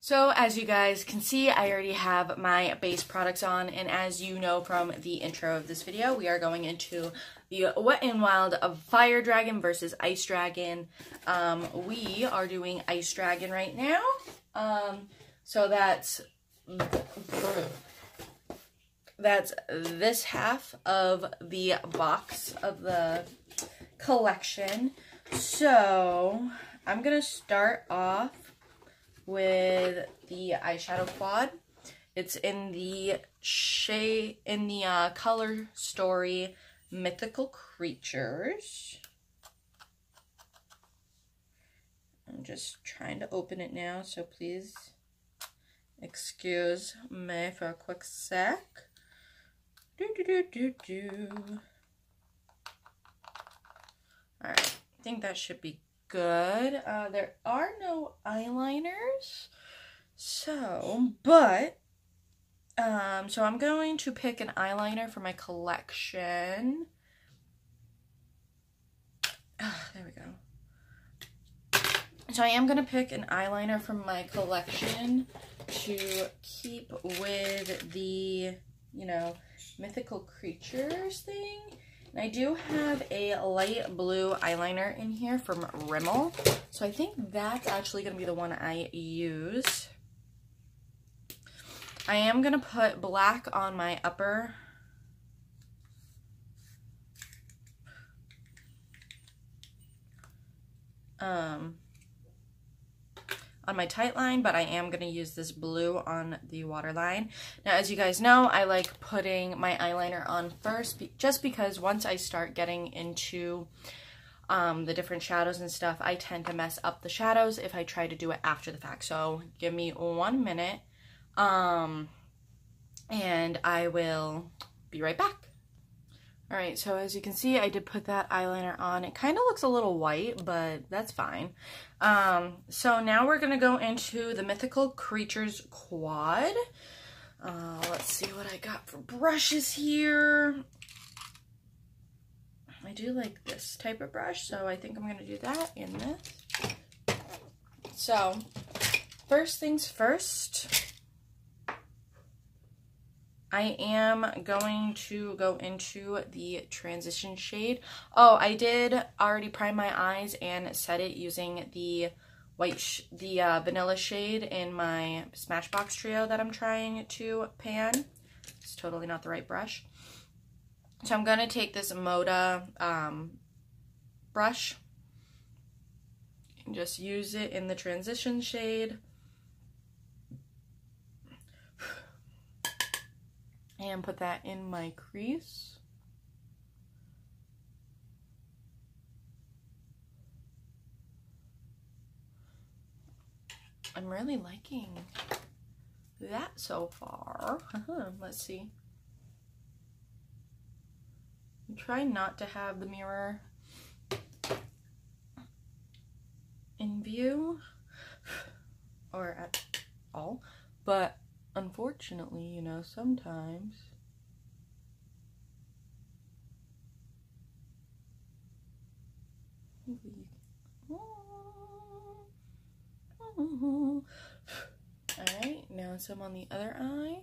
So as you guys can see, I already have my base products on, and as you know from the intro of this video, we are going into the Wet n Wild of Fire Dragon versus Ice Dragon. We are doing Ice Dragon right now. So that's this half of the box of the collection. So I'm gonna start off with the eyeshadow quad. It's in the color story Mythical Creatures. I'm just trying to open it now, so please excuse me for a quick sec. Alright, I think that should be good. There are no eyeliners, so I'm going to pick an eyeliner for my collection. There we go. So I am going to pick an eyeliner from my collection to keep with the, Mythical Creatures thing. And I do have a light blue eyeliner in here from Rimmel. So I think that's actually going to be the one I use. I am going to put black on my upper on my tight line, but I am going to use this blue on the waterline. Now, as you guys know, I like putting my eyeliner on first, just because once I start getting into the different shadows and stuff, I tend to mess up the shadows if I try to do it after the fact. So give me 1 minute, and I will be right back. Alright, so as you can see, I did put that eyeliner on. It kind of looks a little white, but that's fine. So now we're going to go into the Mythical Creatures quad. Let's see what I got for brushes here. I do like this type of brush, so I think I'm going to do that in this. So, first things first, I am going to go into the transition shade. Oh, I did already prime my eyes and set it using the vanilla shade in my Smashbox trio that I'm trying to pan. It's totally not the right brush. So I'm going to take this Moda brush and just use it in the transition shade. And put that in my crease. I'm really liking that so far. Let's see. Try not to have the mirror in view or at all, but unfortunately, sometimes Alright, now some on the other eye.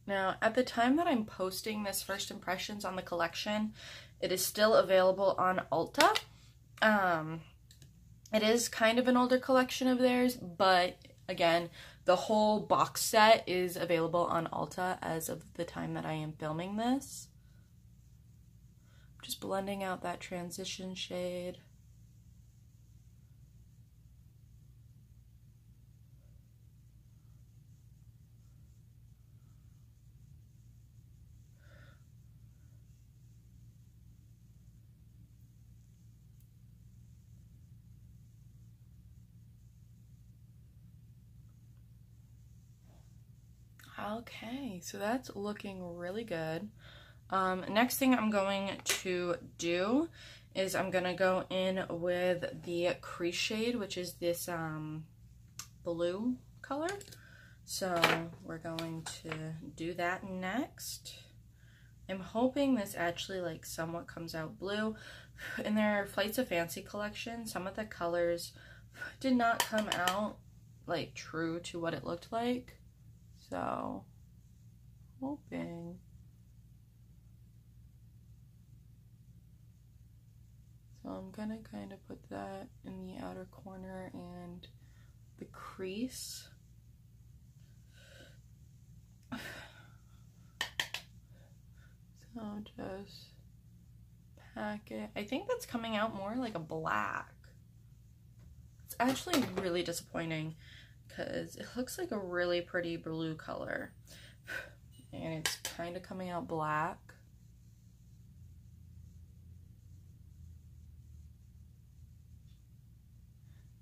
Now, at the time that I'm posting this first impressions on the collection, it is still available on Ulta. It is kind of an older collection of theirs, but again, the whole box set is available on Ulta as of the time that I am filming this. I'm just blending out that transition shade. Okay, so that's looking really good. Next thing I'm going to do is I'm gonna go in with the crease shade, which is this blue color. So we're going to do that next. I'm hoping this actually like somewhat comes out blue. In their Flights of Fancy collection, some of the colors did not come out like true to what it looked like. So hoping. So I'm gonna kind of put that in the outer corner and the crease. So just pack it. I think that's coming out more like a black. It's actually really disappointing because it looks like a really pretty blue color. And it's kind of coming out black.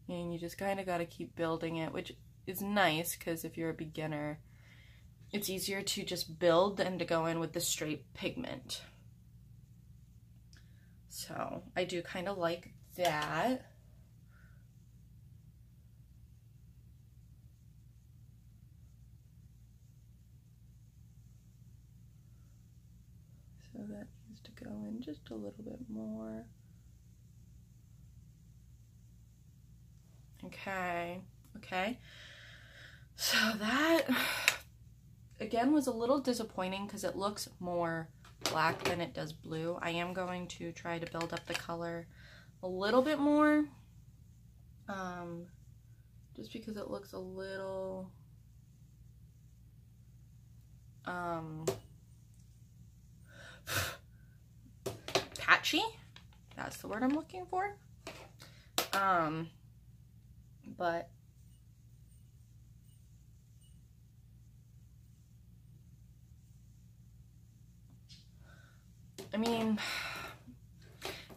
And you just kind of got to keep building it, which is nice because if you're a beginner, it's easier to just build than to go in with the straight pigment. So I do kind of like that. So that needs to go in just a little bit more. Okay, okay. So that, again, was a little disappointing because it looks more black than it does blue. I am going to try to build up the color a little bit more, just because it looks a little patchy. That's the word I'm looking for. But I mean,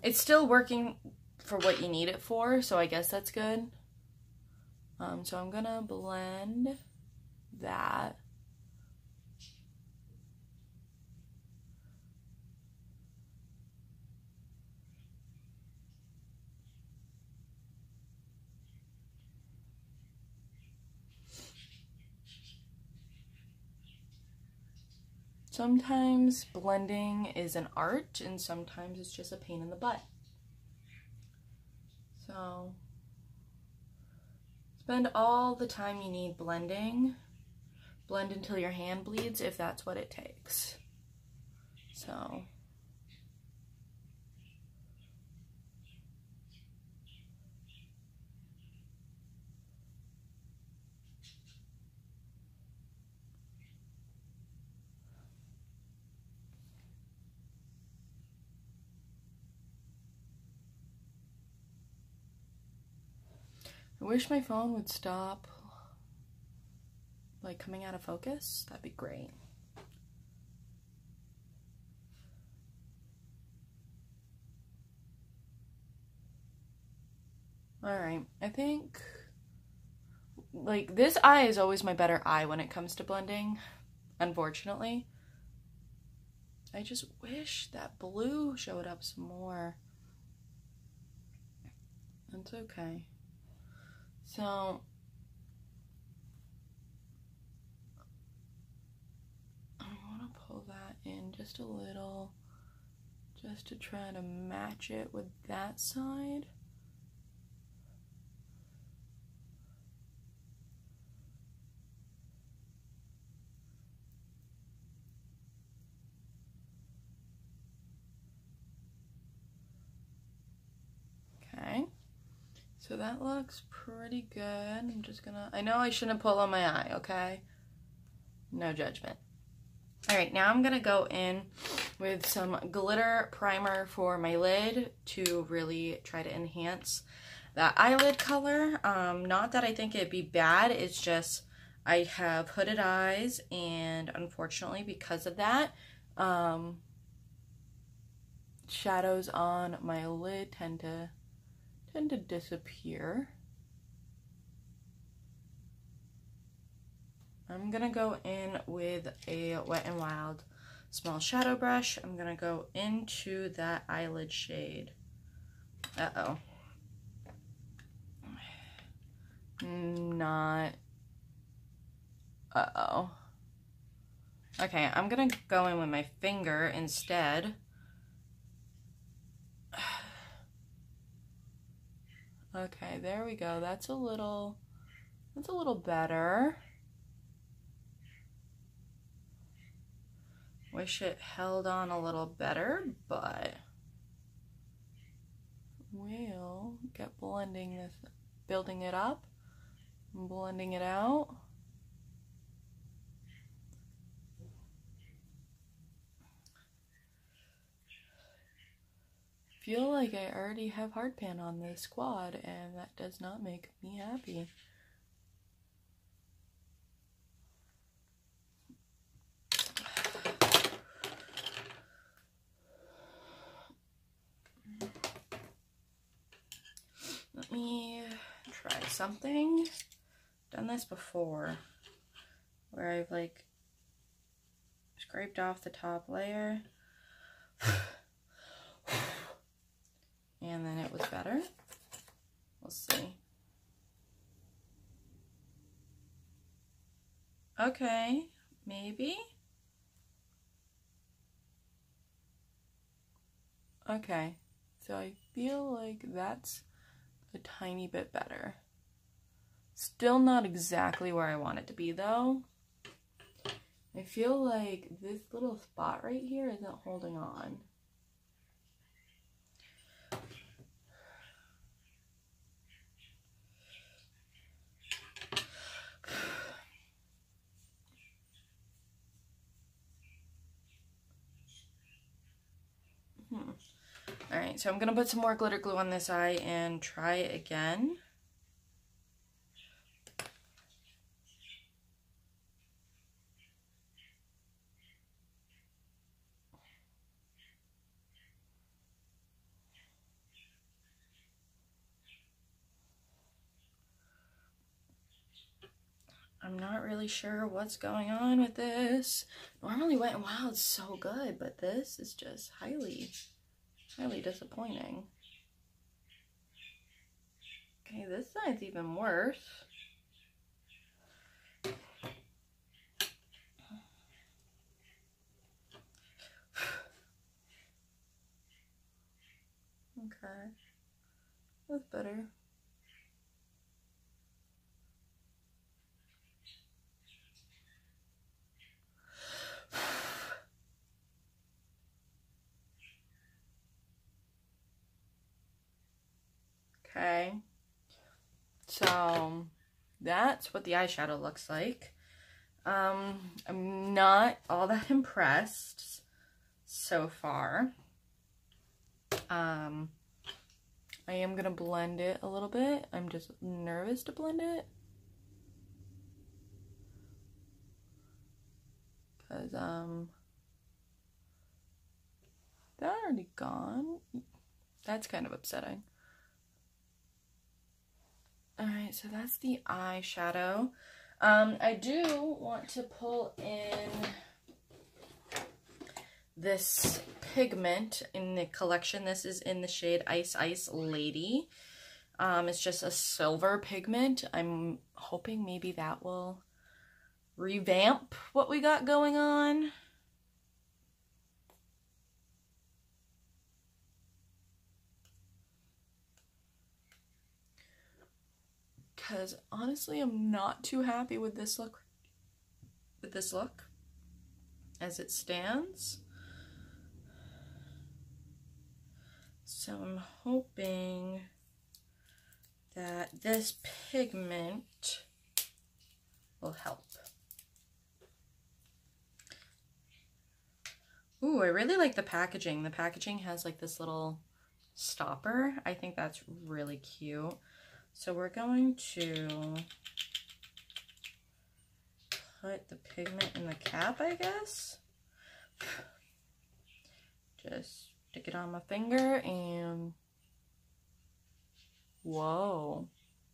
it's still working for what you need it for, so I guess that's good. So I'm gonna blend that. Sometimes blending is an art, and sometimes it's just a pain in the butt. So spend all the time you need blending. Blend until your hand bleeds if that's what it takes. So I wish my phone would stop like coming out of focus. That'd be great. Alright, I think like this eye is always my better eye when it comes to blending, unfortunately. I just wish that blue showed up some more. That's okay. So I want to pull that in just a little, just to try to match it with that side. Okay. So that looks pretty good. I'm just gonna, I know I shouldn't pull on my eye, okay? No judgment. All right, now I'm gonna go in with some glitter primer for my lid to really try to enhance that eyelid color. Not that I think it'd be bad, it's just I have hooded eyes, and unfortunately because of that, shadows on my lid tend to disappear. I'm gonna go in with a Wet n Wild small shadow brush. I'm gonna go into that eyelid shade Uh-oh. Not. Uh-oh. Okay, I'm gonna go in with my finger instead. Okay, there we go. That's a little better. Wish it held on a little better, but we'll get building it up, and blending it out. Feel like I already have hardpan on this quad, and that does not make me happy. Let me try something. Done this before, where I've like scraped off the top layer. And then it was better. We'll see. Okay, maybe. Okay, so I feel like that's a tiny bit better. Still not exactly where I want it to be though. I feel like this little spot right here isn't holding on. Alright, so I'm going to put some more glitter glue on this eye and try it again. I'm not really sure what's going on with this. Normally Wet n Wild is so good, but this is just highly disappointing. Okay, this side's even worse. Okay, that's better. Okay, so that's what the eyeshadow looks like. I'm not all that impressed so far. I am gonna blend it a little bit. I'm just nervous to blend it, because that already gone. That's kind of upsetting. Alright, so that's the eyeshadow. I do want to pull in this pigment in the collection. This is in the shade Ice Ice Lady. It's just a silver pigment. I'm hoping maybe that will revamp what we got going on. Because honestly, I'm not too happy with this look. As it stands. So I'm hoping that this pigment will help. Ooh, I really like the packaging. The packaging has like this little stopper. I think that's really cute. So we're going to put the pigment in the cap, I guess. Just stick it on my finger and whoa.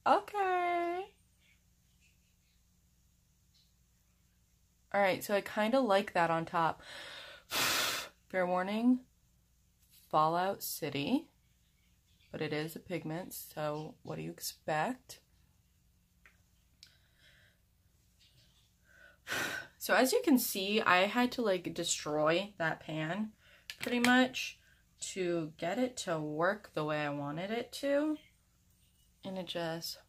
Okay. Alright, so I kind of like that on top. Fair warning, Fallout City. but it is a pigment, so what do you expect? So as you can see, I had to like destroy that pan pretty much to get it to work the way I wanted it to. And it just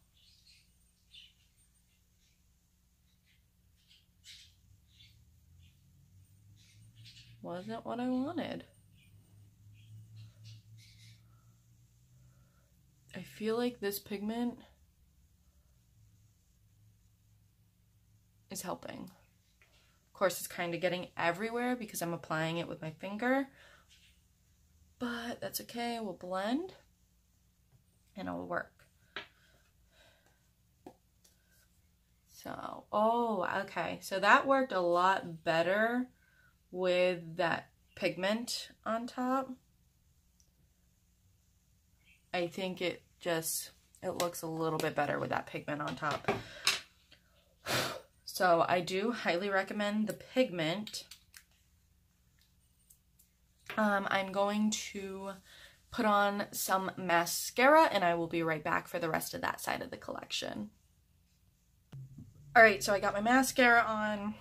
wasn't what I wanted. I feel like this pigment is helping. Of course, it's kind of getting everywhere because I'm applying it with my finger, but that's okay. We'll blend and it'll work. So, oh, okay. So that worked a lot better with that pigment on top. I think it looks a little bit better with that pigment on top. So I do highly recommend the pigment. I'm going to put on some mascara and I will be right back for the rest of that side of the collection. Alright, so I got my mascara on.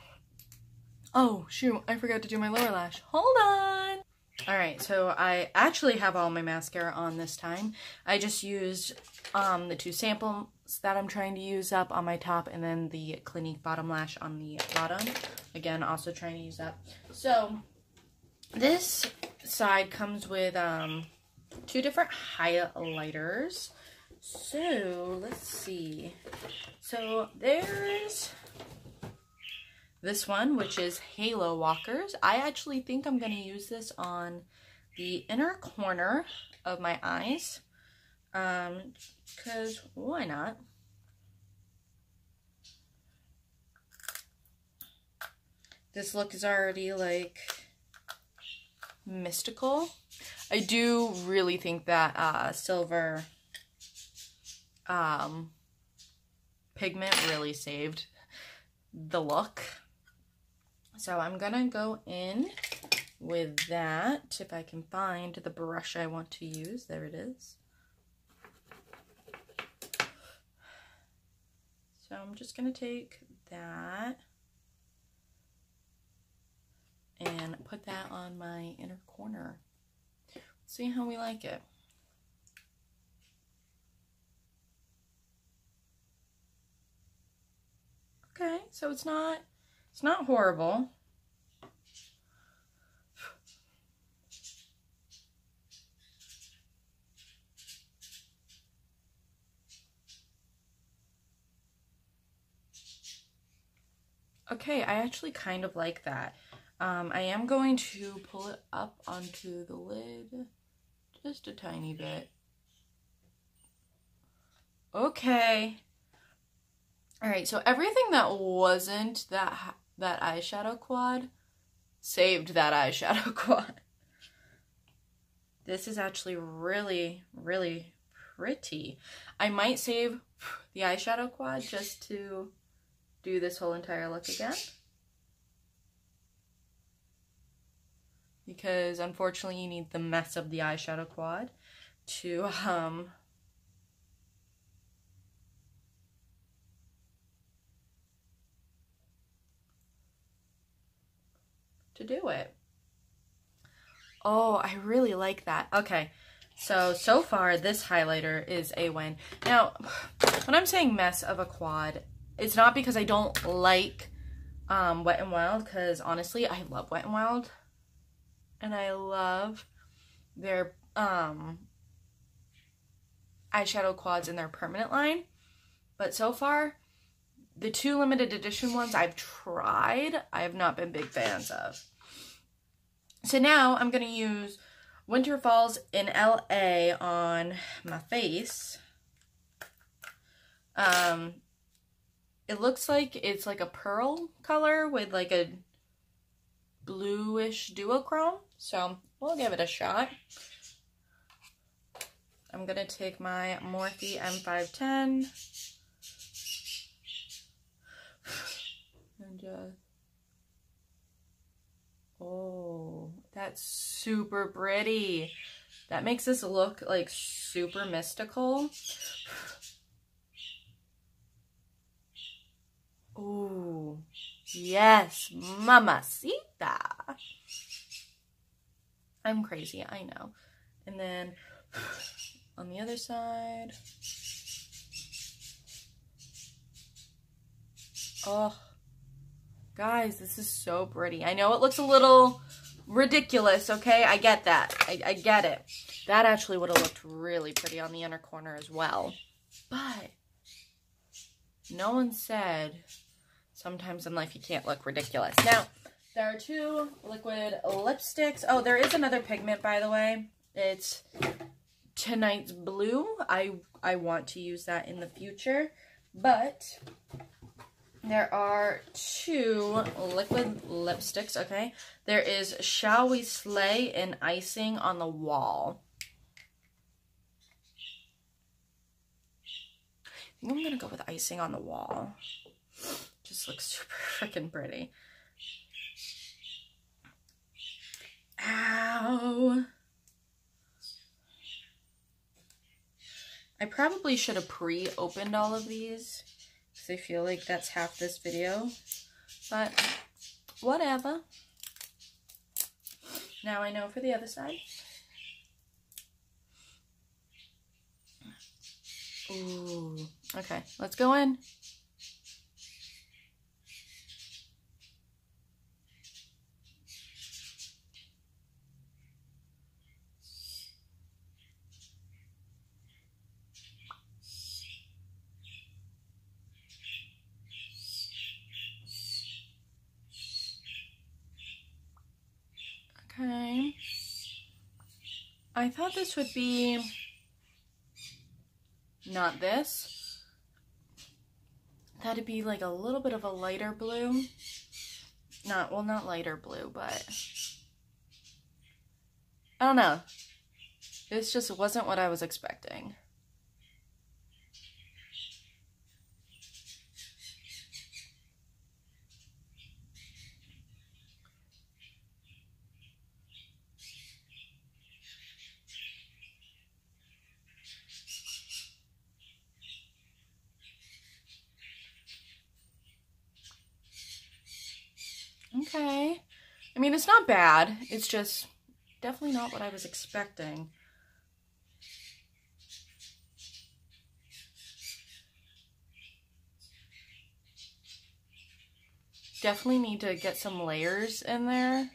Oh, shoot, I forgot to do my lower lash. Hold on! Alright, so I actually have all my mascara on this time. I just used the 2 samples that I'm trying to use up on my top, and then the Clinique bottom lash on the bottom. Again, also trying to use up. So, this side comes with 2 different highlighters. So, let's see. So, there's this one, which is Halo Walkers. I actually think I'm going to use this on the inner corner of my eyes. Because why not? This look is already like mystical. I do really think that silver pigment really saved the look. So I'm gonna go in with that, if I can find the brush I want to use. There it is. So I'm just going to take that and put that on my inner corner. See how we like it. Okay, so it's not horrible. Okay, I actually kind of like that. I am going to pull it up onto the lid just a tiny bit. Okay. Alright, so everything that wasn't that eyeshadow quad saved that eyeshadow quad. This is actually really, really pretty. I might save the eyeshadow quad just to do this whole entire look again, because unfortunately you need the mess of the eyeshadow quad to do it. Oh, I really like that. Okay, so far this highlighter is a win. Now, when I'm saying mess of a quad, it's not because I don't like Wet n Wild, because honestly, I love Wet n Wild. And I love their eyeshadow quads in their permanent line. But so far, the 2 limited edition ones I've tried, I have not been big fans of. So now I'm going to use Winter Falls in LA on my face. It looks like it's like a pearl color with like a bluish duochrome. So we'll give it a shot. I'm going to take my Morphe M510 and just, oh, that's super pretty. That makes this look like super mystical. Ooh, yes, mamacita. I'm crazy, I know. And then on the other side. Oh, guys, this is so pretty. I know it looks a little ridiculous, okay? I get that. I get it. That actually would have looked really pretty on the inner corner as well. But no one said sometimes in life you can't look ridiculous. Now, there are 2 liquid lipsticks. Oh, there is another pigment, by the way. It's Tonight's Blue. I want to use that in the future. But there are 2 liquid lipsticks, okay? There is Shall We Slay and Icing on the Wall. I think I'm going to go with Icing on the Wall. Just looks super freaking pretty. Ow. I probably should have pre-opened all of these, because I feel like that's half this video. But whatever. Now I know for the other side. Ooh. Okay, let's go in. Okay. I thought this would be not this. That'd be like a little bit of a lighter blue. Not lighter blue, but I don't know. This just wasn't what I was expecting. Okay. I mean, it's not bad. It's just definitely not what I was expecting. Definitely need to get some layers in there.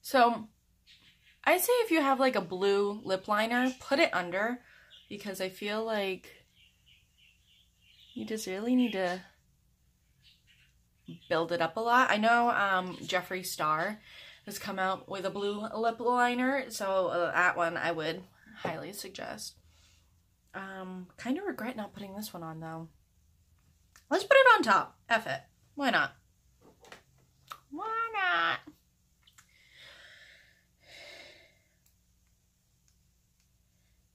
So, I'd say if you have like a blue lip liner, put it under, because I feel like you just really need to build it up a lot. I know Jeffree Star has come out with a blue lip liner, so that one I would highly suggest. Kind of regret not putting this one on though. Let's put it on top. F it. Why not? Why not?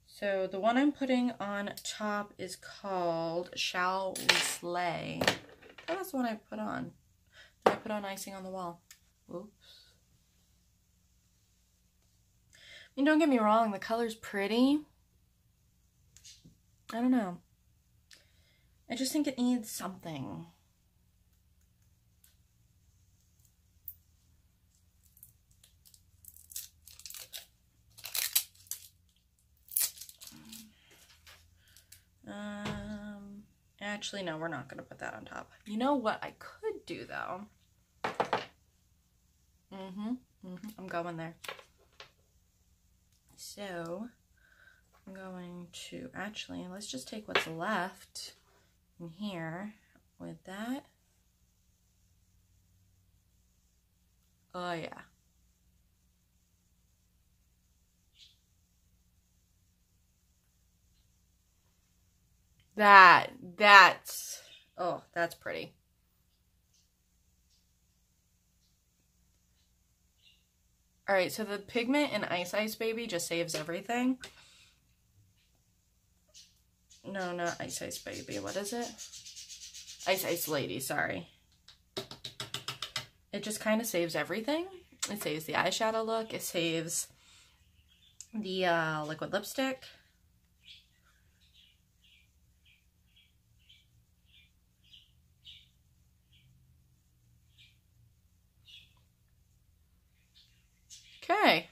So the one I'm putting on top is called Shall We Slay. Oh, that's the one I put on. Then I put on Icing on the Wall. Oops. I mean, don't get me wrong, the color's pretty. I don't know. I just think it needs something. Actually, no, we're not going to put that on top. You know what I could do, though? I'm going there. So, I'm going to, actually, let's just take what's left in here with that. Oh, yeah. That's pretty. All right, so the pigment in Ice Ice Baby just saves everything. No, not Ice Ice Baby. What is it? Ice Ice Lady, sorry. It just kind of saves everything. It saves the eyeshadow look. It saves the liquid lipstick. Okay,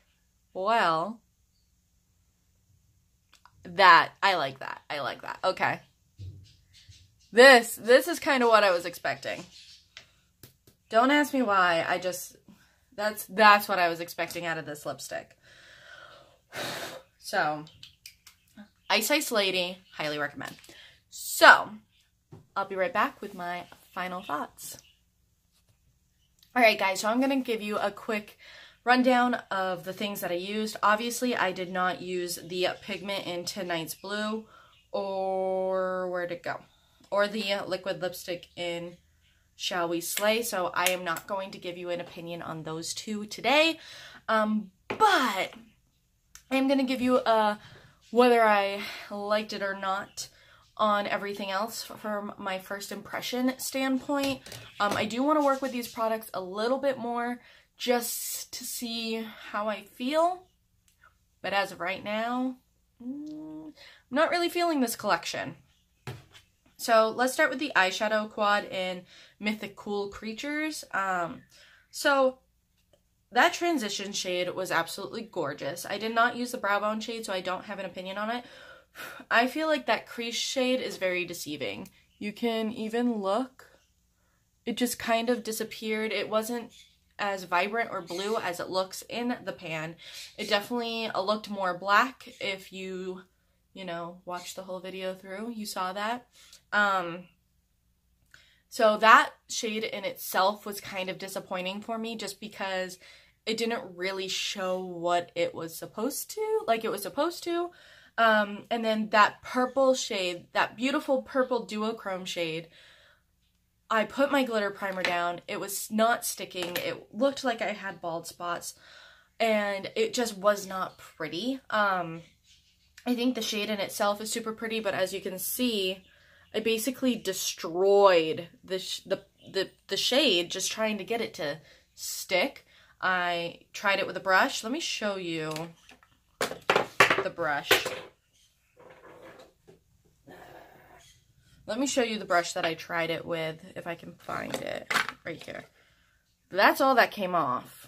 well, I like that. I like that. Okay. This is kind of what I was expecting. Don't ask me why. That's what I was expecting out of this lipstick. So, Ice Ice Lady, highly recommend. So, I'll be right back with my final thoughts. Alright guys, so I'm going to give you a quick rundown of the things that I used. Obviously, I did not use the pigment in Tonight's Blue, or where'd it go? Or the liquid lipstick in Shall We Slay, so I am not going to give you an opinion on those two today. But I am going to give you whether I liked it or not on everything else from my first impression standpoint. I do want to work with these products a little bit more just to see how I feel. But as of right now, I'm not really feeling this collection. So let's start with the eyeshadow quad in Mythic Cool Creatures. So that transition shade was absolutely gorgeous. I did not use the brow bone shade, so I don't have an opinion on it. I feel like that crease shade is very deceiving. You can even look. It just kind of disappeared. It wasn't as vibrant or blue as it looks in the pan. It definitely looked more black. If you know, watched the whole video through, you saw that. So that shade in itself was kind of disappointing for me just because it didn't really show what it was supposed to, like it was supposed to. And then that purple shade, that beautiful purple duochrome shade, I put my glitter primer down. It was not sticking. It looked like I had bald spots, and it just was not pretty. I think the shade in itself is super pretty, but as you can see, I basically destroyed the shade just trying to get it to stick. I tried it with a brush. Let me show you the brush. Let me show you the brush that I tried it with, if I can find it. Right here. That's all that came off.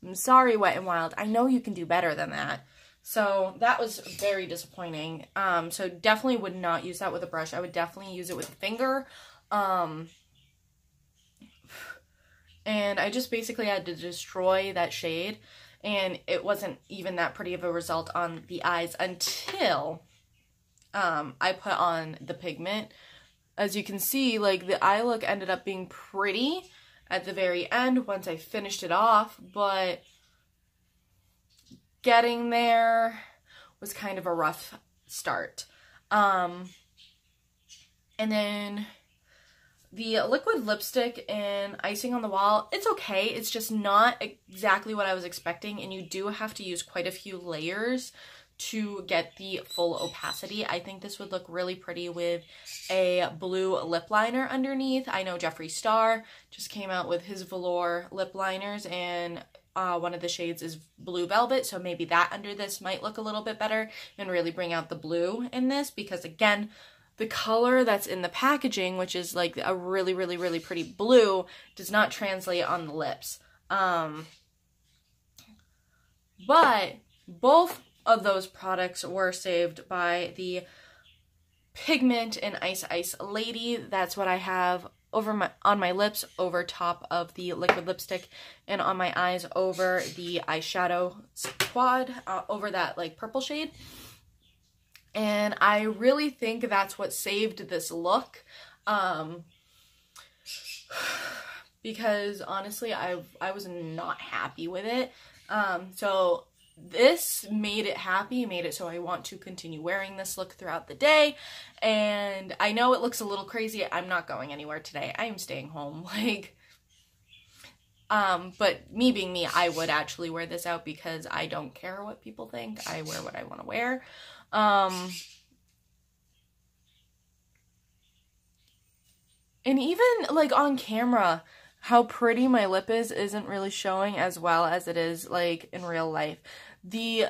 I'm sorry, Wet n Wild. I know you can do better than that. So that was very disappointing. So definitely would not use that with a brush. I would definitely use it with a finger. And I just basically had to destroy that shade. And it wasn't even that pretty of a result on the eyes until I put on the pigment. As you can see, like, the eye look ended up being pretty at the very end once I finished it off, but getting there was kind of a rough start. And then the liquid lipstick and Icing on the Wall, it's okay. It's just not exactly what I was expecting, and you do have to use quite a few layers to get the full opacity. I think this would look really pretty with a blue lip liner underneath. I know Jeffree Star just came out with his velour lip liners, and one of the shades is Blue Velvet, so maybe that under this might look a little bit better and really bring out the blue in this, because again, the color that's in the packaging, which is like a really, really, really pretty blue, does not translate on the lips. But both of those products were saved by the pigment in Ice Ice Lady. That's what I have over on my lips, over top of the liquid lipstick, and on my eyes over the eyeshadow quad, over that like purple shade. And I really think that's what saved this look, because honestly, I was not happy with it. So this made it happy, made it so I want to continue wearing this look throughout the day. And I know it looks a little crazy. I'm not going anywhere today. I am staying home. Like, but me being me, I would actually wear this out because I don't care what people think. I wear what I want to wear. And even like on camera, how pretty my lip is isn't really showing as well as it is like in real life. The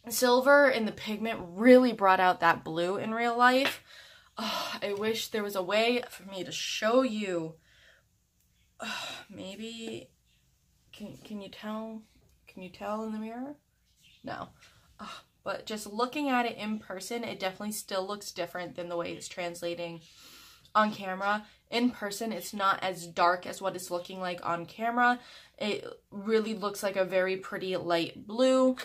silver in the pigment really brought out that blue in real life. Oh, I wish there was a way for me to show you. Maybe, can you tell? Can you tell in the mirror? No. But just looking at it in person, it definitely still looks different than the way it's translating on camera. In person, it's not as dark as what it's looking like on camera. It really looks like a very pretty light blue,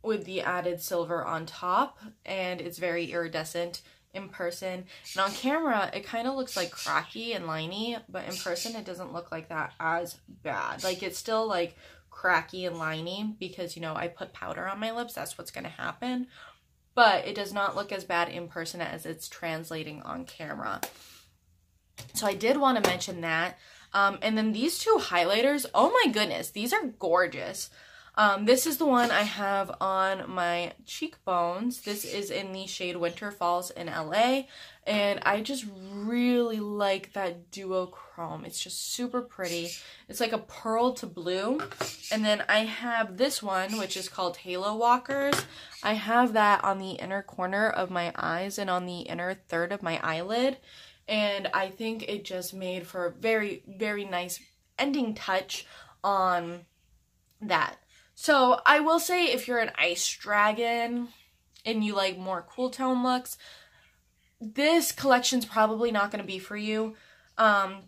with the added silver on top, and it's very iridescent in person. And on camera, it kind of looks like cracky and liney, but in person, it doesn't look like that as bad. Like, it's still like cracky and liney because, you know, I put powder on my lips. That's what's going to happen. But it does not look as bad in person as it's translating on camera. So I did want to mention that. And then these two highlighters, oh my goodness, these are gorgeous. This is the one I have on my cheekbones. This is in the shade Winter Falls in LA. And I just really like that duochrome. It's just super pretty. It's like a pearl to blue. And then I have this one, which is called Halo Walkers. I have that on the inner corner of my eyes and on the inner third of my eyelid. And I think it just made for a very, very nice ending touch on that. So I will say if you're an ice dragon and you like more cool tone looks, this collection's probably not going to be for you,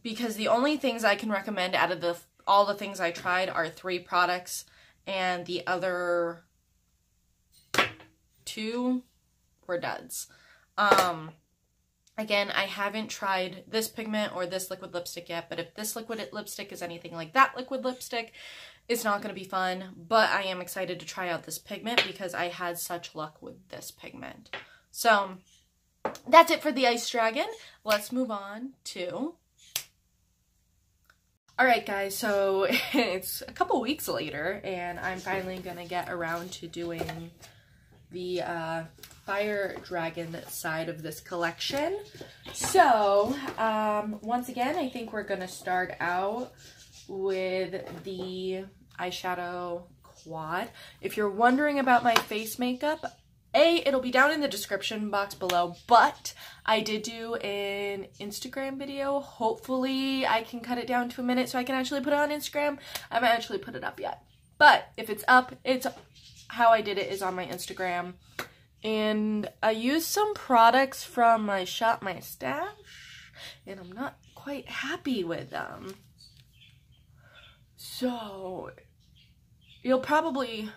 because the only things I can recommend out of all the things I tried are 3 products, and the other 2 were duds. Again, I haven't tried this pigment or this liquid lipstick yet, but if this liquid lipstick is anything like that liquid lipstick, it's not going to be fun. But I am excited to try out this pigment because I had such luck with this pigment. So that's it for the Ice Dragon. Let's move on to... Alright guys, so it's a couple weeks later and I'm finally going to get around to doing the Fire Dragon side of this collection. So, once again, I think we're going to start out with the eyeshadow quad. If you're wondering about my face makeup, it'll be down in the description box below, but I did do an Instagram video. Hopefully I can cut it down to a minute so I can actually put it on Instagram. I haven't actually put it up yet, but if it's up, it's how I did it is on my Instagram. And I used some products from my Shop My Stash, and I'm not quite happy with them. So, you'll probably,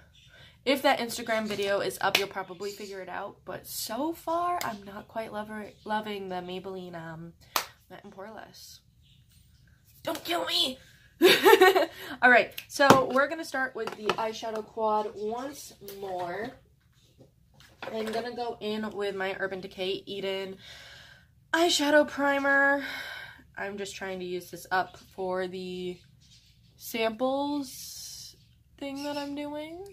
if that Instagram video is up, you'll probably figure it out. But so far, I'm not quite loving the Maybelline Matte and Poreless. Don't kill me! Alright, so we're going to start with the eyeshadow quad once more. I'm going to go in with my Urban Decay Eden eyeshadow primer. I'm just trying to use this up for the samples thing that I'm doing.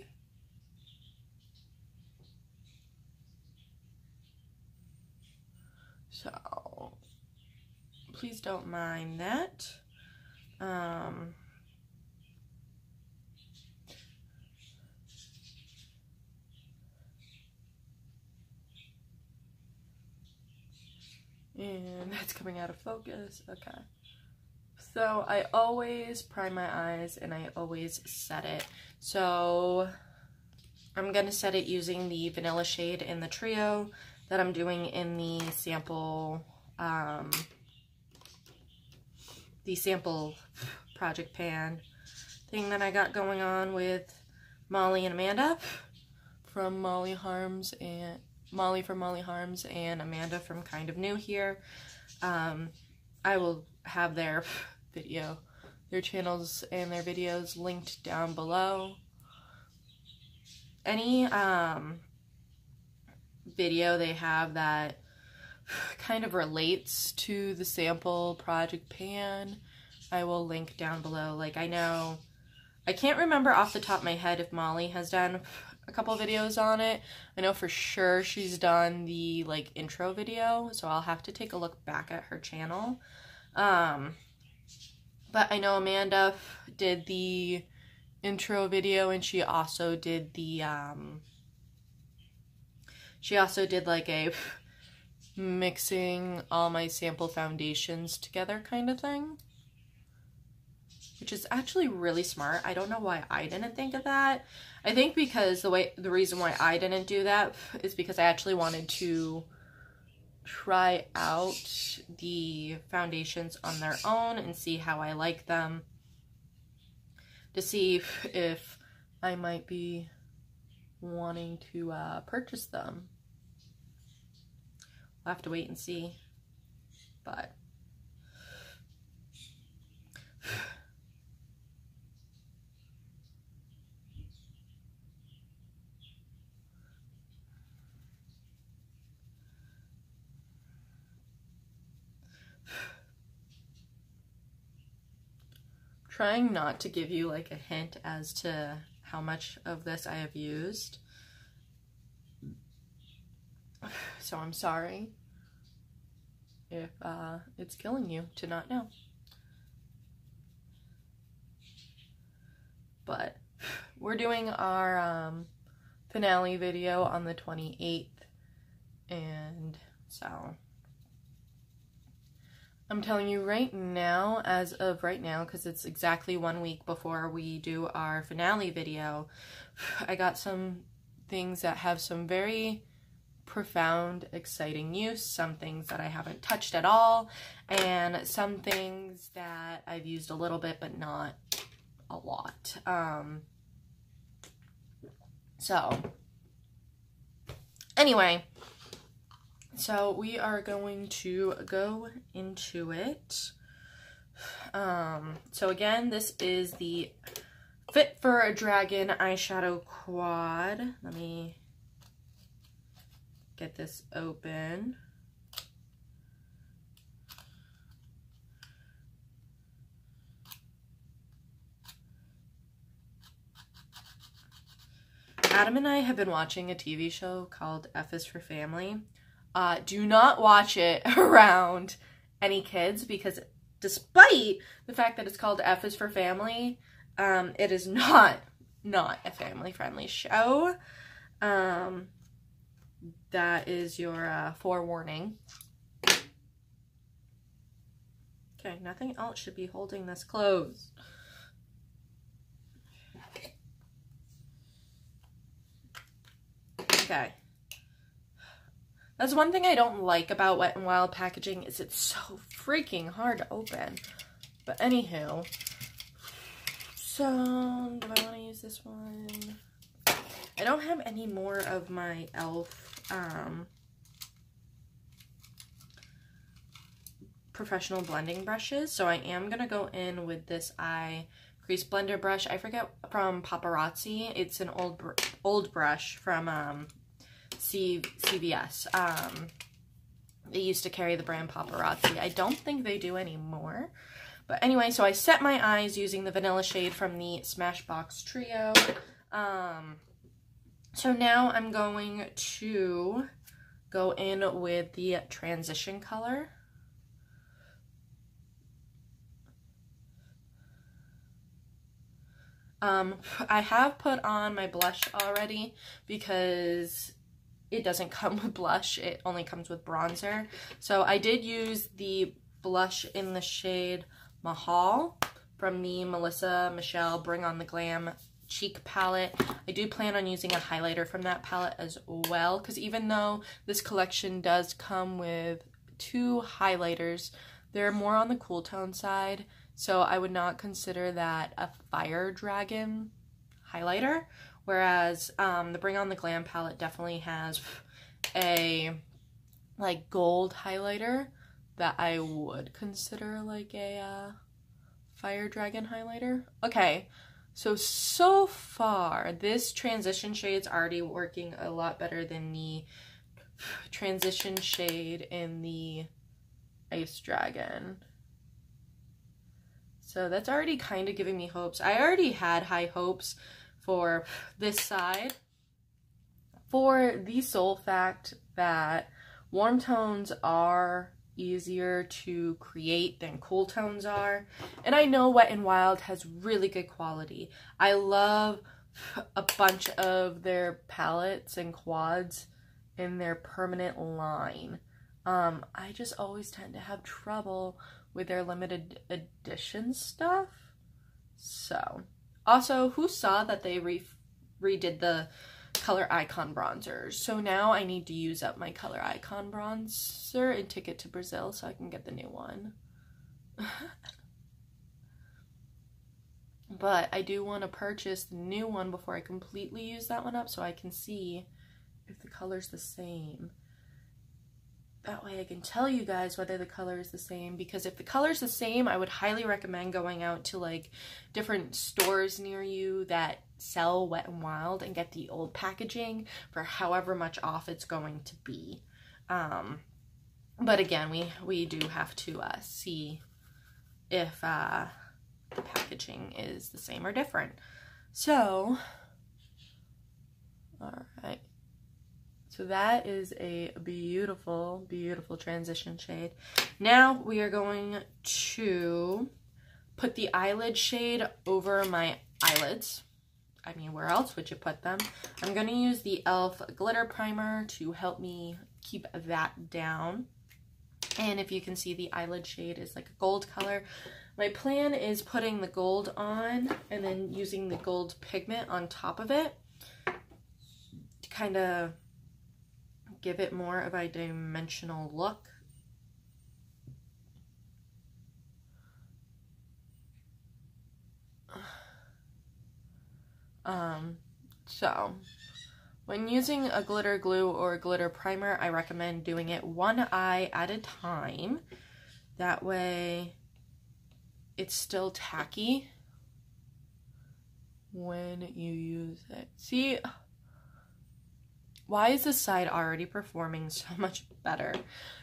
So, please don't mind that. And that's coming out of focus. Okay. So I always prime my eyes and I always set it. So I'm going to set it using the vanilla shade in the trio that I'm doing in the sample project pan thing that I got going on with Molly and Amanda from Molly from Molly Harms and Amanda from Kind of New here. I will have their channels and their videos linked down below. Any video they have that kind of relates to the sample project pan, I will link down below. Like, I can't remember off the top of my head if Molly has done a couple videos on it. I know for sure she's done the like intro video, so I'll have to take a look back at her channel. But I know Amanda did the intro video, and she also did the like a mixing all my sample foundations together kind of thing, which is actually really smart. I don't know why I didn't think of that. I think because the reason why I didn't do that is because I actually wanted to try out the foundations on their own and see how I like them, to see if I might be wanting to purchase them. We'll have to wait and see, but trying not to give you like a hint as to how much of this I have used. So I'm sorry if it's killing you to not know. But we're doing our finale video on the 28th, and so I'm telling you right now, as of right now, because it's exactly 1 week before we do our finale video, I got some things that have some very profound, exciting use, some things that I haven't touched at all, and some things that I've used a little bit, but not a lot. So, anyway, so we are going to go into it. So again, this is the Fit for a Dragon eyeshadow quad. Let me get this open. Adam and I have been watching a TV show called F is for Family. Do not watch it around any kids, because despite the fact that it's called F is for Family, it is not a family-friendly show. That is your forewarning. Okay, nothing else should be holding this closed. Okay. That's one thing I don't like about Wet n Wild packaging, is it's so freaking hard to open. But anywho, so do I want to use this one? I don't have any more of my e.l.f. professional blending brushes, so I am going to go in with this eye crease blender brush. I forget, from Paparazzi. It's an old brush from CVS. They used to carry the brand Paparazzi. I don't think they do anymore. But anyway, so I set my eyes using the vanilla shade from the Smashbox Trio. So now I'm going to go in with the transition color. I have put on my blush already because it doesn't come with blush, it only comes with bronzer. So I did use the blush in the shade Mahal from the Melissa Michelle Bring on the Glam cheek palette. I do plan on using a highlighter from that palette as well, because even though this collection does come with 2 highlighters, they're more on the cool tone side. So I would not consider that a Fire Dragon highlighter, whereas the Bring on the Glam palette definitely has a like gold highlighter that I would consider like a fire dragon highlighter. Okay, so far this transition shade's already working a lot better than the transition shade in the Ice Dragon. So that's already kind of giving me hopes. I already had high hopes for this side, for the sole fact that warm tones are easier to create than cool tones are. And I know Wet n Wild has really good quality. I love a bunch of their palettes and quads in their permanent line. I just always tend to have trouble with their limited edition stuff. So, also, who saw that they redid the Color Icon bronzers? So now I need to use up my Color Icon bronzer and take it to Brazil so I can get the new one. But I do want to purchase the new one before I completely use that one up so I can see if the color's the same. That way I can tell you guys whether the color is the same, because if the color's the same, I would highly recommend going out to like different stores near you that sell Wet n Wild and get the old packaging for however much off it's going to be. But again, we do have to see if the packaging is the same or different. So, all right. So that is a beautiful, beautiful transition shade. Now we are going to put the eyelid shade over my eyelids. I mean, where else would you put them? I'm going to use the e.l.f. glitter primer to help me keep that down. And if you can see, the eyelid shade is like a gold color. My plan is putting the gold on and then using the gold pigment on top of it to kind of give it more of a dimensional look. So when using a glitter glue or a glitter primer, I recommend doing it one eye at a time. That way it's still tacky when you use it. See, why is this side already performing so much better?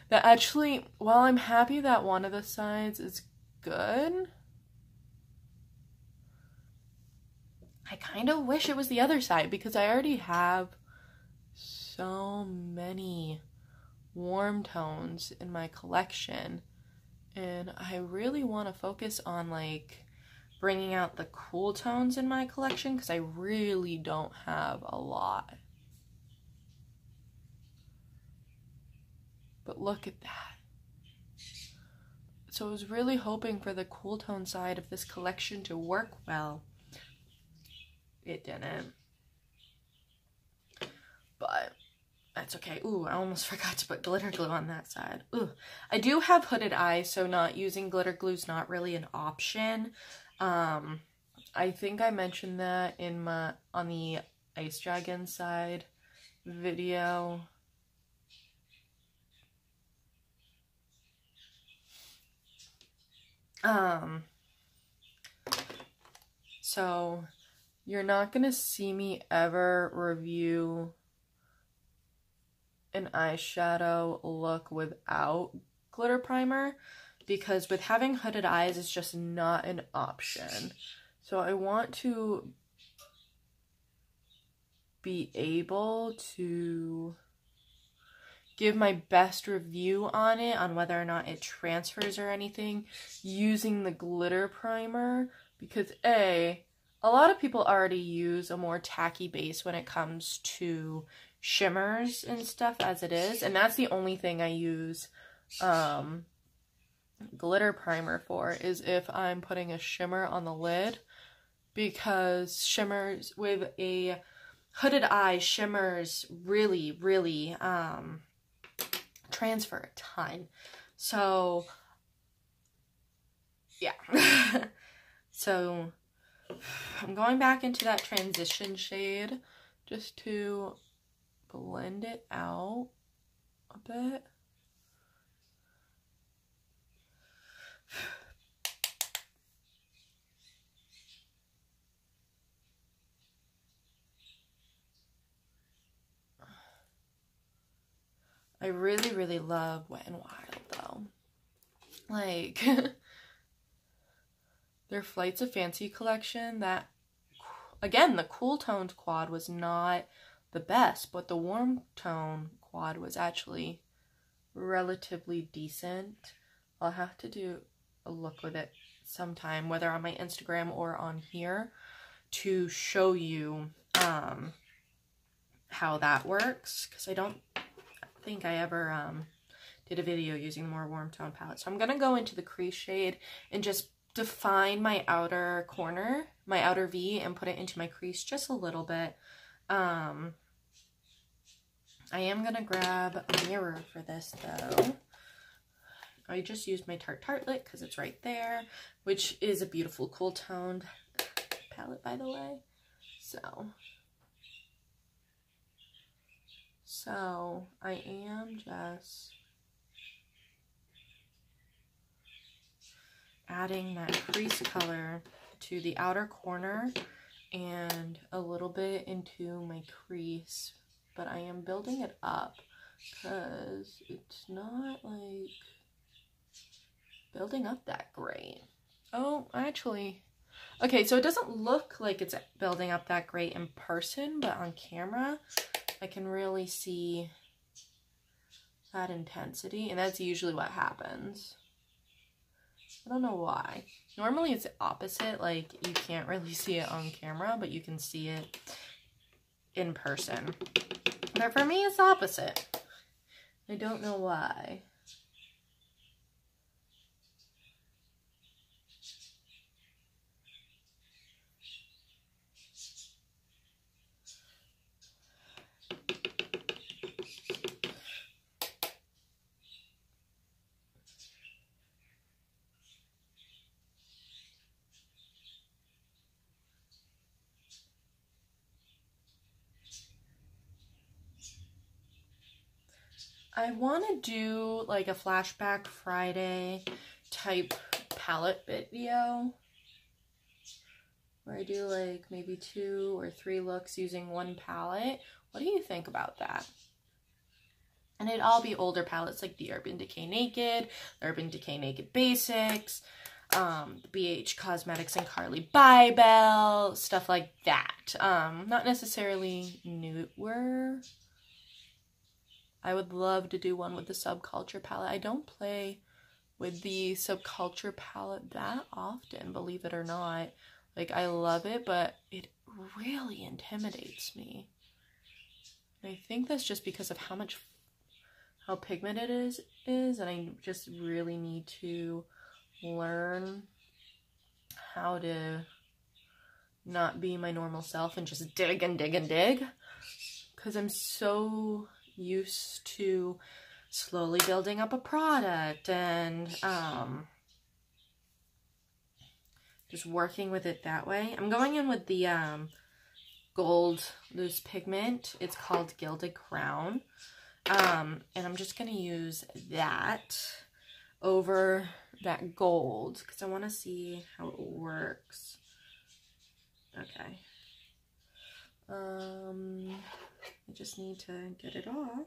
That actually, while I'm happy that one of the sides is good, I kind of wish it was the other side, because I already have so many warm tones in my collection, and I really want to focus on like bringing out the cool tones in my collection, because I really don't have a lot. But look at that. So I was really hoping for the cool tone side of this collection to work well. It didn't. But that's okay. Ooh, I almost forgot to put glitter glue on that side. Ooh, I do have hooded eyes, so not using glitter glue is not really an option. I think I mentioned that in on the Ice Dragon side video. So you're not gonna see me ever review an eyeshadow look without glitter primer, because with having hooded eyes, it's just not an option. So I want to be able to give my best review on it, on whether or not it transfers or anything, using the glitter primer, because a lot of people already use a more tacky base when it comes to shimmers and stuff as it is, and that's the only thing I use glitter primer for, is if I'm putting a shimmer on the lid, because shimmers with a hooded eye, shimmers really transfer a ton. So yeah. So I'm going back into that transition shade just to blend it out a bit. I really, really love Wet n Wild, though. Like, their Flights of Fancy collection, that, again, the cool toned quad was not the best, but the warm tone quad was actually relatively decent. I'll have to do a look with it sometime, whether on my Instagram or on here, to show you how that works, because I don't think I ever did a video using the more warm tone palette. So I'm gonna go into the crease shade and just define my outer corner, my outer V, and put it into my crease just a little bit. I am gonna grab a mirror for this though. I just used my Tarte Tartelette because it's right there, which is a beautiful cool toned palette, by the way. So I am just adding that crease color to the outer corner and a little bit into my crease, but I am building it up because it's not like building up that great. Oh, actually, okay, so it doesn't look like it's building up that great in person, but on camera I can really see that intensity, and that's usually what happens. I don't know why. Normally it's the opposite, like you can't really see it on camera, but you can see it in person. But for me, it's opposite. I don't know why. I want to do like a Flashback Friday type palette video where I do like maybe 2 or 3 looks using one palette. What do you think about that? And it'd all be older palettes like the Urban Decay Naked, the Urban Decay Naked Basics, BH Cosmetics and Carly Bybel, stuff like that. Not necessarily newer. I would love to do one with the Subculture palette. I don't play with the Subculture palette that often, believe it or not. Like, I love it, but it really intimidates me. And I think that's just because of how pigmented it is, and I just really need to learn how to not be my normal self and just dig and dig and dig. Because I'm so used to slowly building up a product and just working with it that way. I'm going in with the gold loose pigment. It's called Gilded Crown, and I'm just gonna use that over that gold because I want to see how it works. Okay. I just need to get it off.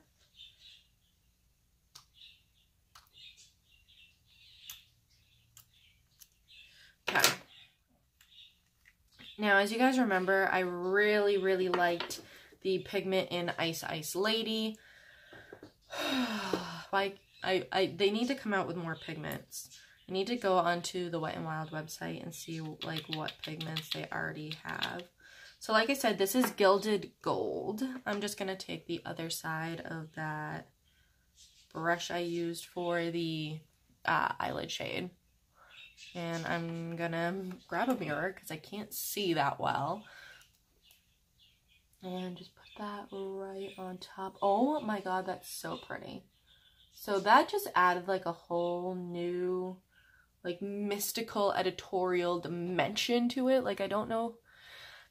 Okay. Now, as you guys remember, I really, really liked the pigment in Ice Ice Lady. Like, they need to come out with more pigments. I need to go onto the Wet n Wild website and see, like, what pigments they already have. So like I said, this is Gilded Gold. I'm just going to take the other side of that brush I used for the eyelid shade. And I'm going to grab a mirror because I can't see that well. And just put that right on top. Oh my god, that's so pretty. So that just added like a whole new, like, mystical editorial dimension to it. Like, I don't know.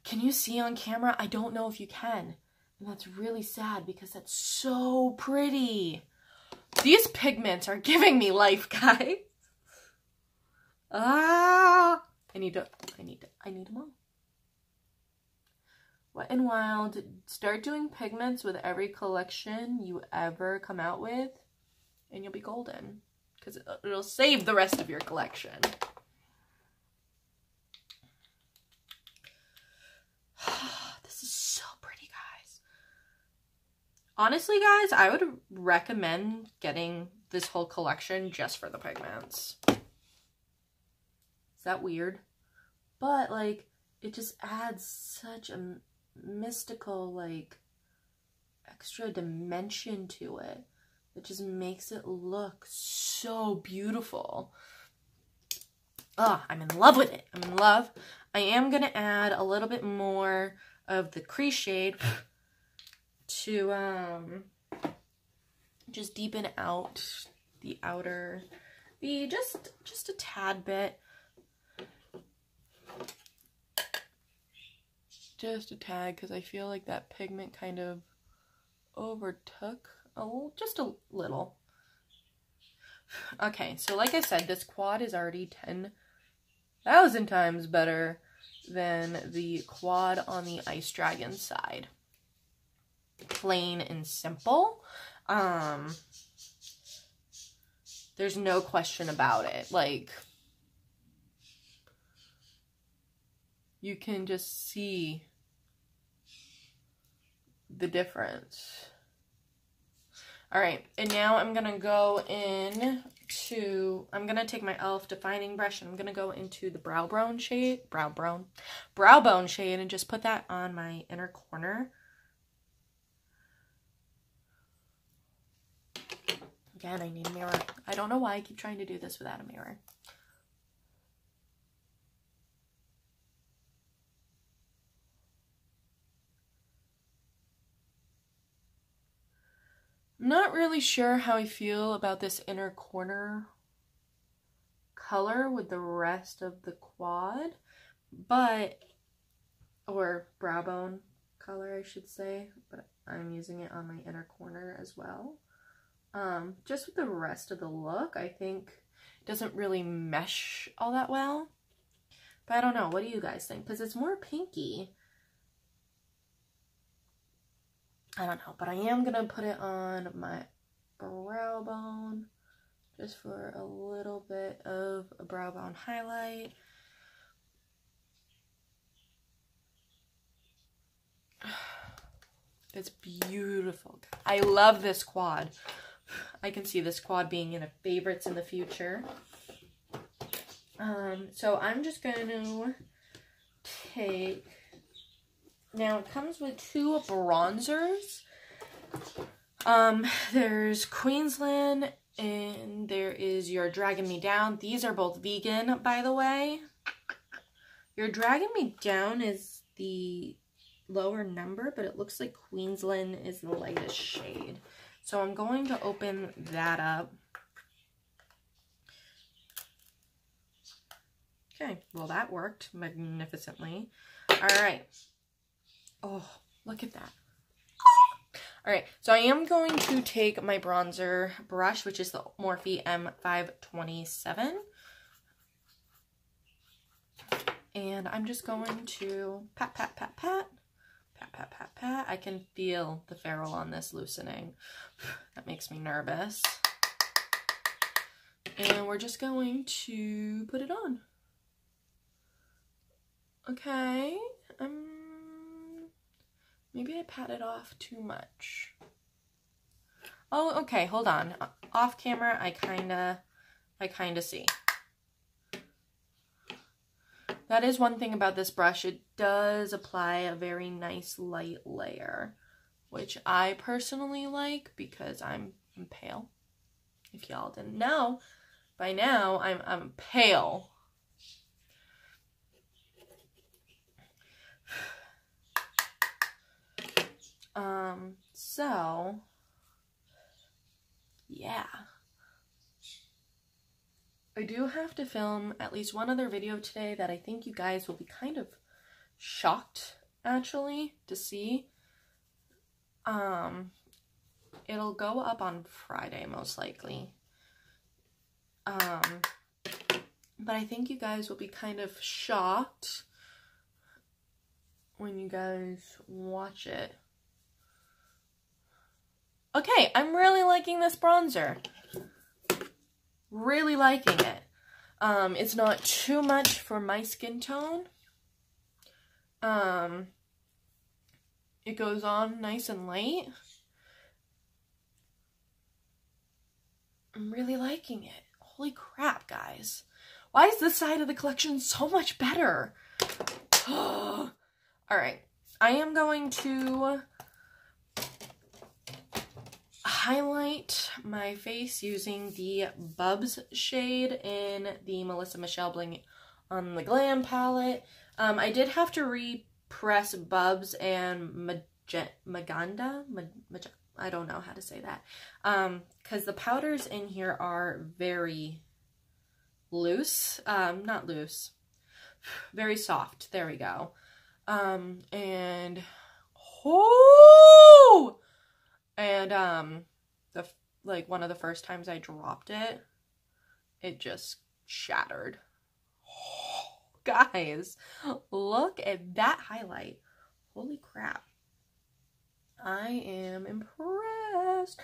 Can you see on camera? I don't know if you can. And that's really sad because that's so pretty. These pigments are giving me life, guys. Ah! I need them all. Wet n Wild, start doing pigments with every collection you ever come out with, and you'll be golden. Because it'll save the rest of your collection. This is so pretty, guys. Honestly, guys, I would recommend getting this whole collection just for the pigments. Is that weird? But, like, it just adds such a mystical, like, extra dimension to it. It just makes it look so beautiful. Oh, I'm in love with it. I'm in love. I am going to add a little bit more of the crease shade to just deepen out the outer V just a tad bit. Just a tad, because I feel like that pigment kind of overtook just a little. Okay, so like I said, this quad is already 10,000 times better than the quad on the Ice Dragon side. Plain and simple. There's no question about it. Like, you can just see the difference. All right, and now I'm gonna go in to, I'm gonna take my e.l.f. defining brush and I'm gonna go into the brow bone shade, brow bone shade, and just put that on my inner corner. Again, I need a mirror. I don't know why I keep trying to do this without a mirror. I'm not really sure how I feel about this inner corner color with the rest of the quad, but, or brow bone color, I should say, but I'm using it on my inner corner as well. Just with the rest of the look, I think it doesn't really mesh all that well, but I don't know. What do you guys think? Because it's more pinky. I don't know, but I am going to put it on my brow bone just for a little bit of a brow bone highlight. It's beautiful. I love this quad. I can see this quad being in a favorites in the future. So I'm just going to take... Now, it comes with two bronzers. There's Queensland and there is Your Dragging Me Down. These are both vegan, by the way. Your Dragging Me Down is the lower number, but it looks like Queensland is the lightest shade. So I'm going to open that up. Okay, well that worked magnificently. All right. Oh, look at that. All right, so I am going to take my bronzer brush, which is the Morphe M527. And I'm just going to pat, pat, pat, pat. Pat, pat, pat, pat. I can feel the ferrule on this loosening. That makes me nervous. And we're just going to put it on. Okay. Maybe I patted off too much. Oh, okay, hold on. Off camera, I kinda see. That is one thing about this brush. It does apply a very nice light layer, which I personally like because I'm pale. If y'all didn't know, by now I'm pale. So, yeah. I do have to film at least one other video today that I think you guys will be kind of shocked, actually, to see. It'll go up on Friday, most likely. but I think you guys will be kind of shocked when you guys watch it. Okay, I'm really liking this bronzer. Really liking it. It's not too much for my skin tone. It goes on nice and light. I'm really liking it. Holy crap, guys. Why is this side of the collection so much better? Alright, I am going to highlight my face using the Bubs shade in the Melissa Michelle Bling on the Glam palette. I did have to repress Bubs and Maganda? I don't know how to say that. Because the powders in here are very loose. Not loose. Very soft. There we go. And one of the first times I dropped it, it just shattered. Guys, look at that highlight. Holy crap. I am impressed.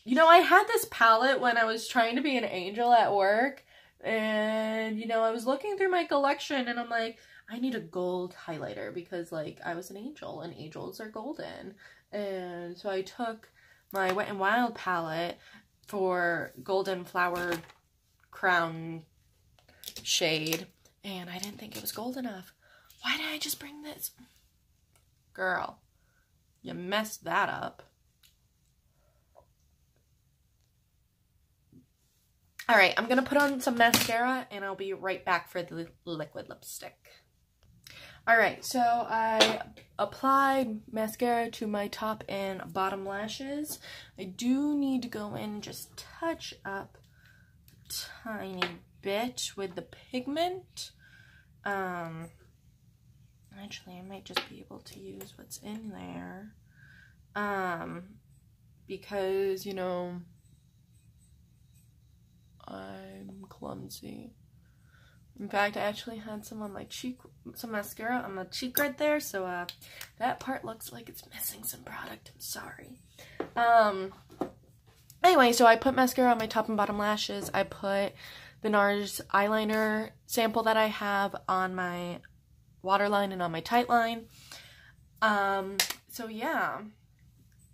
You know, I had this palette when I was trying to be an angel at work, and, you know, I was looking through my collection, and I'm like, I need a gold highlighter, because, like, I was an angel, and angels are golden. And so I took my Wet n Wild palette for Golden Flower Crown shade, and I didn't think it was gold enough. Why did I just bring this? Girl, you messed that up. Alright, I'm gonna put on some mascara, and I'll be right back for the liquid lipstick. Alright, so I applied mascara to my top and bottom lashes. I do need to go in and just touch up a tiny bit with the pigment. Actually, I might just be able to use what's in there. Because, you know, I'm clumsy. In fact, I actually had some on my cheek, some mascara on my cheek right there, so that part looks like it's missing some product. I'm sorry. Anyway, so I put mascara on my top and bottom lashes. I put the NARS eyeliner sample that I have on my waterline and on my tight line. So yeah.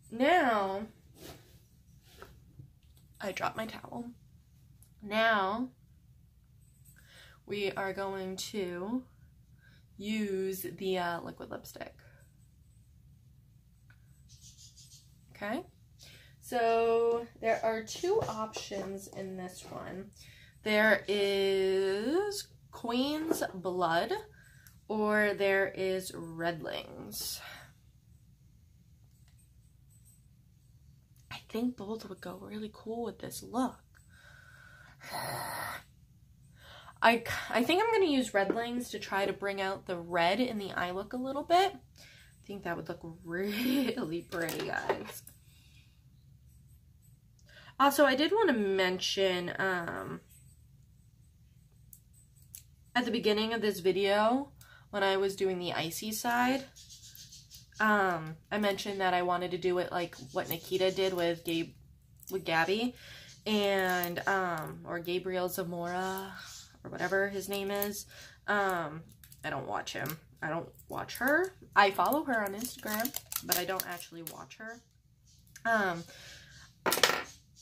Now, I dropped my towel. Now, we are going to use the liquid lipstick. Okay, so there are two options in this one. There is Queen's Blood, or there is Redlings. I think both would go really cool with this look. I think I'm going to use Redlings to try to bring out the red in the eye look a little bit. I think that would look really pretty, guys. Also, I did want to mention, at the beginning of this video, when I was doing the icy side, I mentioned that I wanted to do it like what Nikita did with Gabby, and, or Gabriel Zamora, or whatever his name is. I don't watch him. I don't watch her. I follow her on Instagram, but I don't actually watch her.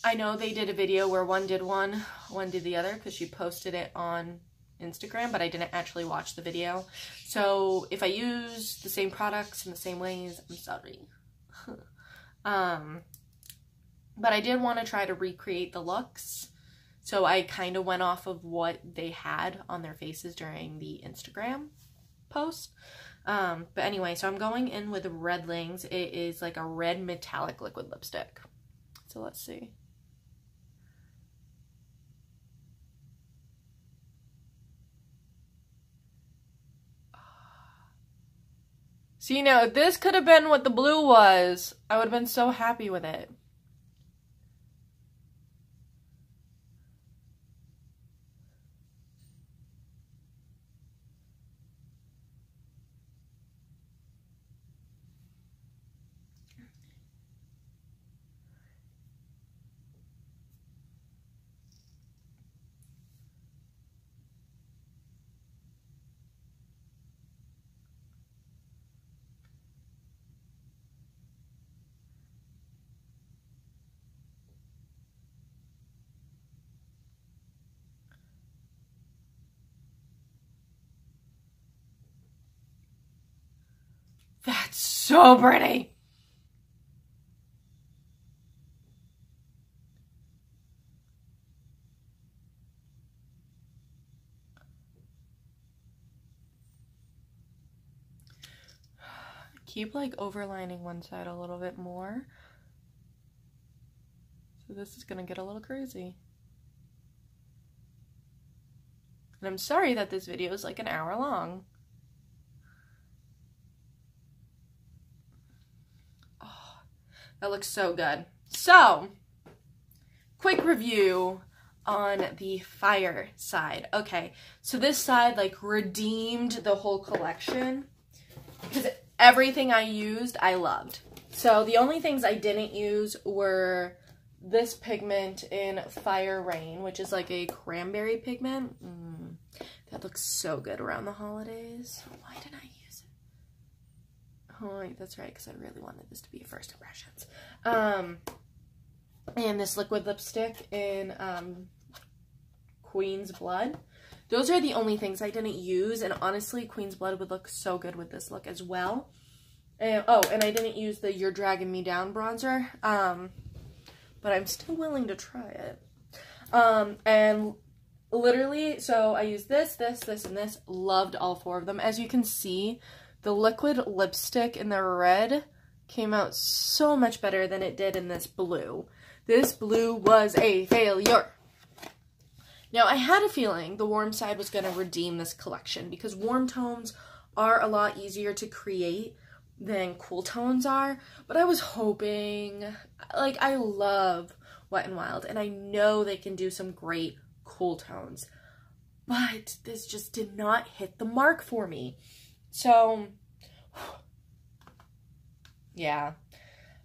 I know they did a video where one did the other, because she posted it on Instagram, but I didn't actually watch the video. So if I use the same products in the same ways, I'm sorry. But I did want to try to recreate the looks. So I kind of went off of what they had on their faces during the Instagram post. But anyway, so I'm going in with Redlings. It is like a red metallic liquid lipstick. So let's see. See, now, if this could have been what the blue was, I would have been so happy with it. so pretty. Keep like overlining one side a little bit more. So this is gonna get a little crazy. And I'm sorry that this video is like an hour long. Oh, that looks so good. So, quick review on the fire side. Okay, so this side like redeemed the whole collection because everything I used, I loved. So the only things I didn't use were this pigment in Fire Rain, which is like a cranberry pigment. That looks so good around the holidays. Why didn't I use it? Oh, wait, that's right, because I really wanted this to be first impressions. And this liquid lipstick in Queen's Blood. Those are the only things I didn't use, and honestly, Queen's Blood would look so good with this look as well. And, oh, and I didn't use the You're Dragging Me Down bronzer, but I'm still willing to try it. And literally, so I used this, and this. Loved all four of them. As you can see, the liquid lipstick in the red came out so much better than it did in this blue. This blue was a failure. Now, I had a feeling the warm side was going to redeem this collection because warm tones are a lot easier to create than cool tones are, but I was hoping, like, I love Wet n Wild, and I know they can do some great cool tones, but this just did not hit the mark for me. So, yeah.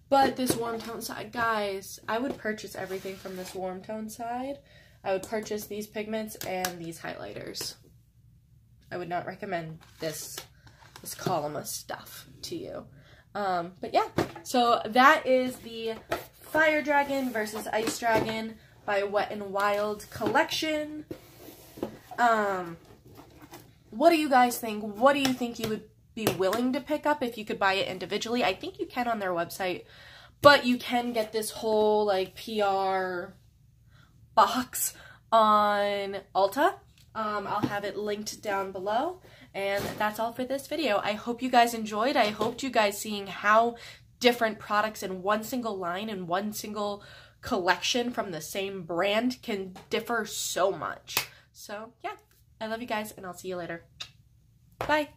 But this warm tone side, guys, I would purchase everything from this warm tone side. I would purchase these pigments and these highlighters. I would not recommend this column of stuff to you. But yeah, so that is the Fire Dragon versus Ice Dragon by Wet n Wild collection. What do you guys think? What do you think you would be willing to pick up if you could buy it individually? I think you can on their website, but you can get this whole like PR box on Ulta. I'll have it linked down below. And that's all for this video. I hope you guys enjoyed. I hoped you guys seeing how different products in one single line and one single collection from the same brand can differ so much. So yeah, I love you guys, and I'll see you later. Bye.